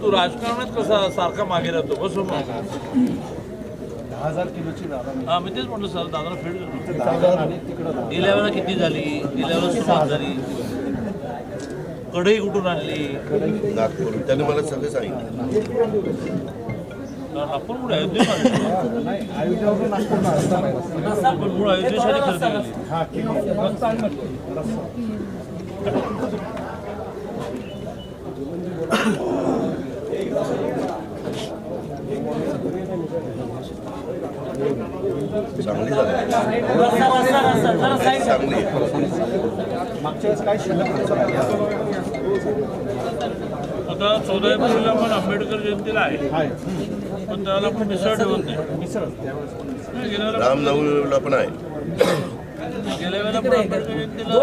तू राजकारणात कसा सारखा मागे राहतो बस 10,000 किलोची हा मी तेच म्हटलं सर दादा फेड गेल्या वेळेला किती झाली गेल्या वेळेला सुरुवात झाली कढई कुठून आणली नागपूर त्याने मला सगळं सांगितलं आपण मूळ अयोध्येसाठी पण मूळ अयोध्येसाठी खरेदी चांगली झाली चांगली मागच्या वेळेस काय शिल्लक आता 14 एप्रिलला पण आंबेडकर जयंतीला आहे पण त्याला आपण मिसळ ठेवत नाही रामनवमीला पण आहे गेल्या वेळेला पण आंबेडकर जयंतीला